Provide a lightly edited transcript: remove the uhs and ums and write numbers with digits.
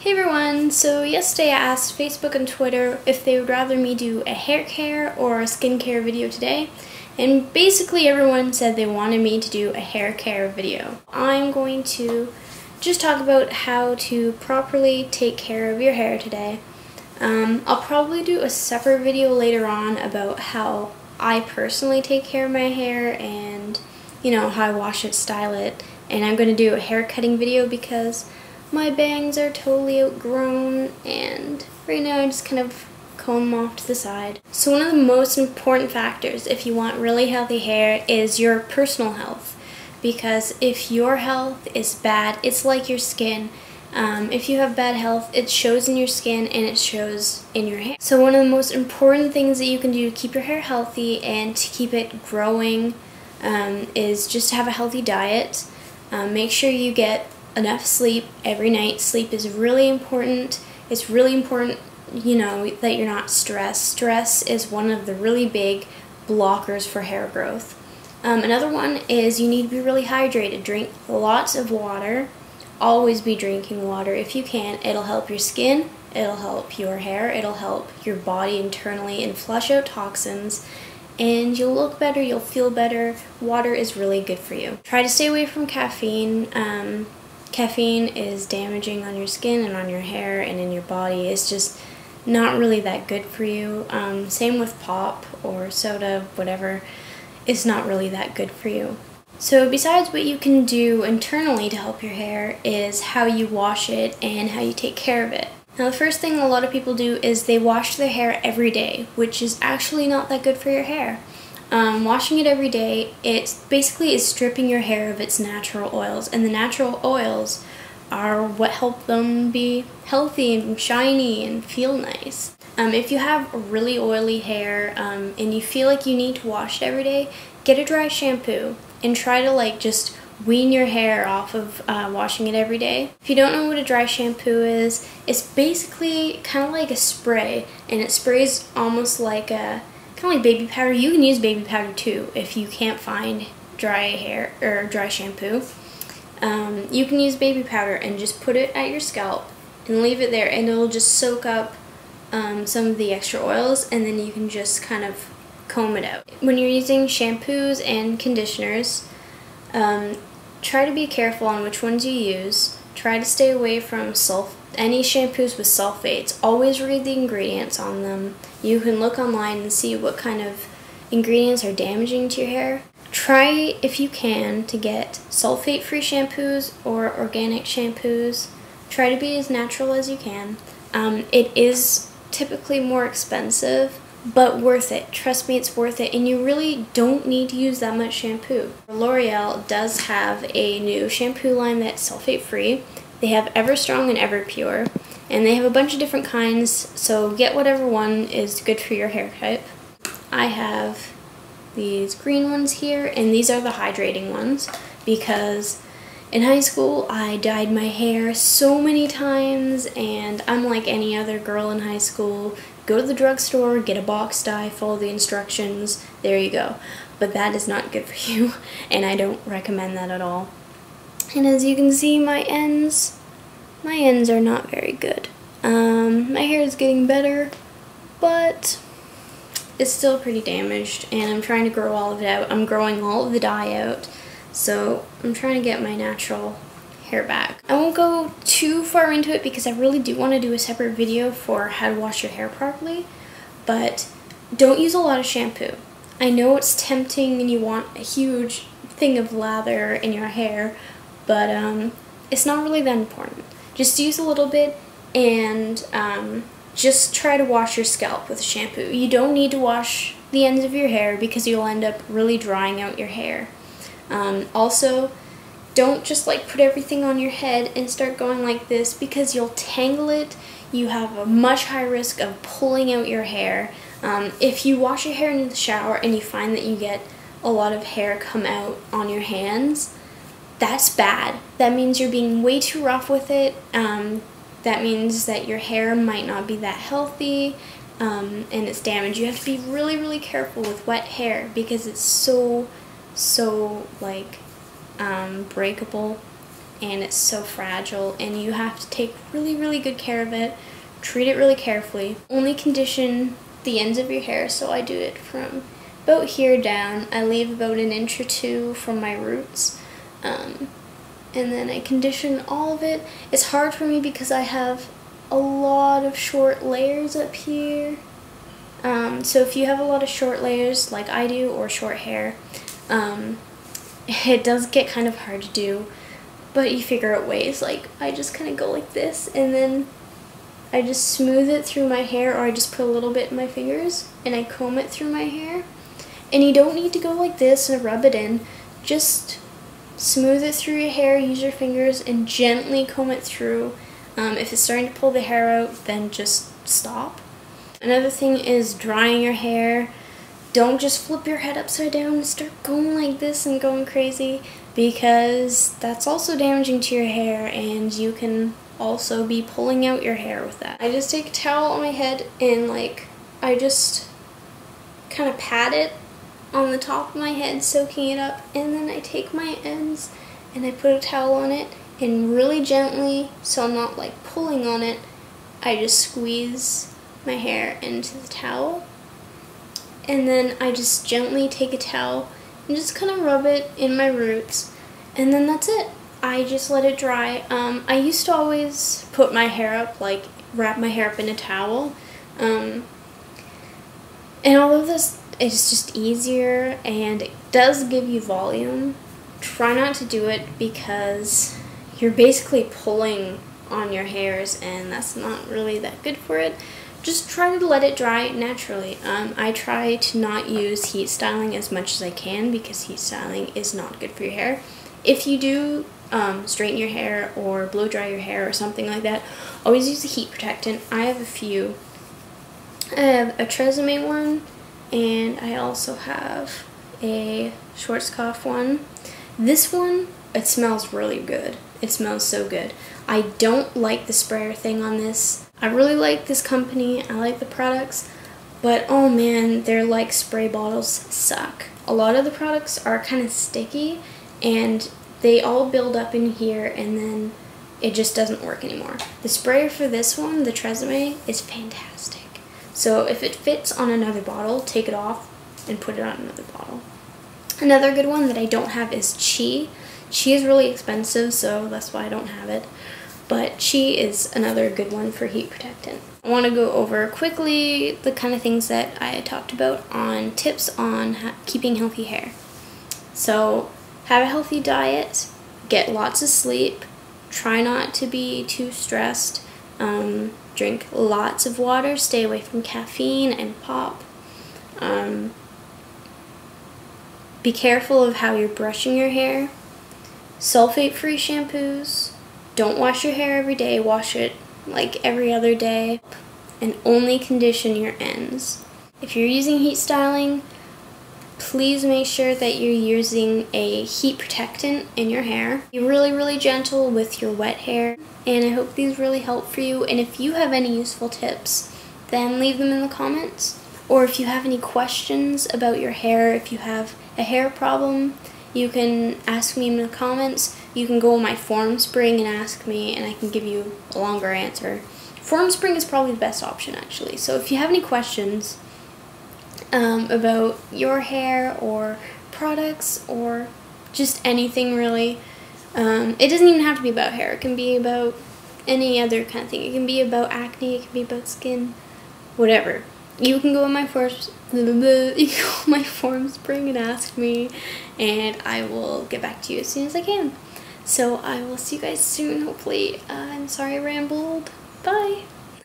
Hey everyone, so yesterday I asked Facebook and Twitter if they would rather me do a hair care or a skincare video today, and basically everyone said they wanted me to do a hair care video. I'm going to just talk about how to properly take care of your hair today. I'll probably do a separate video later on about how I personally take care of my hair and, how I wash it, style it, and I'm going to do a hair cutting video because my bangs are totally outgrown and right now I just kind of comb them off to the side. So one of the most important factors if you want really healthy hair is your personal health, because if your health is bad, it's like your skin. If you have bad health, it shows in your skin and it shows in your hair. So one of the most important things that you can do to keep your hair healthy and to keep it growing is just to have a healthy diet. Make sure you get enough sleep every night. Sleep is really important. It's really important, that you're not stressed. Stress is one of the really big blockers for hair growth. Another one is you need to be really hydrated. Drink lots of water. Always be drinking water if you can. It'll help your skin, it'll help your hair, it'll help your body internally and flush out toxins, and you'll look better, you'll feel better. Water is really good for you. Try to stay away from caffeine. Caffeine is damaging on your skin and on your hair and in your body. It's just not really that good for you. Same with pop or soda, whatever. It's not really that good for you. So besides what you can do internally to help your hair is how you wash it and how you take care of it. Now the first thing a lot of people do is they wash their hair every day, which is actually not that good for your hair. Washing it every day, it basically is stripping your hair of its natural oils, and the natural oils are what help them be healthy and shiny and feel nice. If you have really oily hair and you feel like you need to wash it every day, get a dry shampoo and try to just wean your hair off of washing it every day. If you don't know what a dry shampoo is, it's basically kind of like a spray, and it sprays almost like a kind of like baby powder. You can use baby powder too if you can't find dry hair or dry shampoo. You can use baby powder and just put it at your scalp and leave it there, and it'll just soak up some of the extra oils, and then you can just kind of comb it out. When you're using shampoos and conditioners, try to be careful on which ones you use. Try to stay away from any shampoos with sulfates. Always read the ingredients on them. You can look online and see what kind of ingredients are damaging to your hair. Try, if you can, to get sulfate-free shampoos or organic shampoos. Try to be as natural as you can. It is typically more expensive, but worth it. Trust me, it's worth it, and you really don't need to use that much shampoo. L'Oreal does have a new shampoo line that's sulfate-free. They have Everstrong and Everpure, and they have a bunch of different kinds, so get whatever one is good for your hair type. I have these green ones here, and these are the hydrating ones, because in high school I dyed my hair so many times, and I'm like any other girl in high school. Go to the drugstore, get a box dye, follow the instructions, there you go. But that is not good for you, and I don't recommend that at all. And as you can see, my ends are not very good. My hair is getting better, but it's still pretty damaged, and I'm trying to grow all of it out. I'm growing all of the dye out, so I'm trying to get my natural hair back. I won't go too far into it because I really do want to do a separate video for how to wash your hair properly, but don't use a lot of shampoo. I know it's tempting and you want a huge thing of lather in your hair, but it's not really that important. Just use a little bit and just try to wash your scalp with shampoo. You don't need to wash the ends of your hair because you'll end up really drying out your hair. Also, don't just put everything on your head and start going like this because you'll tangle it. You have a much higher risk of pulling out your hair. If you wash your hair in the shower and you find that you get a lot of hair come out on your hands, that's bad. That means you're being way too rough with it. That means that your hair might not be that healthy and it's damaged. You have to be really, really careful with wet hair because it's so breakable and it's so fragile, and you have to take really, really good care of it. Treat it really carefully. Only condition the ends of your hair, so I do it from about here down. I leave about an inch or two from my roots, and then I condition all of it. It's hard for me because I have a lot of short layers up here. So if you have a lot of short layers like I do, or short hair, it does get kind of hard to do, but you figure out ways. Like, I just kind of go like this, and then I just smooth it through my hair, or I just put a little bit in my fingers and I comb it through my hair. And you don't need to go like this and rub it in. Just smooth it through your hair, use your fingers, and gently comb it through. If it's starting to pull the hair out, then just stop. Another thing is drying your hair. Don't just flip your head upside down and start going like this and going crazy, because that's also damaging to your hair, and you can also be pulling out your hair with that. I just take a towel on my head and I just kind of pat it on the top of my head, soaking it up, and then I take my ends and I put a towel on it, and really gently, so I'm not pulling on it, I just squeeze my hair into the towel, and then I just gently take a towel and just kind of rub it in my roots, and then that's it. I just let it dry. I used to always put my hair up, wrap my hair up in a towel, and although this is just easier and it does give you volume, try not to do it, because you're basically pulling on your hairs, and that's not really that good for it. Just try to let it dry naturally. I try to not use heat styling as much as I can, because heat styling is not good for your hair. If you do straighten your hair or blow dry your hair or something like that, always use a heat protectant. I have a few. I have a Tresemme one, and I also have a Schwarzkopf one. This one, it smells really good. It smells so good. I don't like the sprayer thing on this. I really like this company. I like the products, but oh man, their spray bottles suck. A lot of the products are kind of sticky, and they all build up in here, and then it just doesn't work anymore. The sprayer for this one, the Tresemme, is fantastic. So if it fits on another bottle, take it off and put it on another bottle. Another good one that I don't have is Chi. Chi is really expensive, so that's why I don't have it. But Chi is another good one for heat protectant. I want to go over quickly the kind of things that I talked about on tips on keeping healthy hair. So, have a healthy diet, get lots of sleep, try not to be too stressed, drink lots of water, stay away from caffeine and pop. Be careful of how you're brushing your hair. Sulfate-free shampoos. Don't wash your hair every day, wash it every other day, and only condition your ends. If you're using heat styling, please make sure that you're using a heat protectant in your hair. Be really, really gentle with your wet hair, and I hope these really help for you. And if you have any useful tips, then leave them in the comments. Or if you have any questions about your hair, if you have a hair problem, you can ask me in the comments. You can go on my Formspring and ask me, and I can give you a longer answer. Formspring is probably the best option, actually. So if you have any questions about your hair or products or just anything really, it doesn't even have to be about hair. It can be about any other kind of thing. It can be about acne, it can be about skin, whatever. You can go on my Formspring and ask me, and I will get back to you as soon as I can. So I will see you guys soon, hopefully. I'm sorry I rambled. Bye!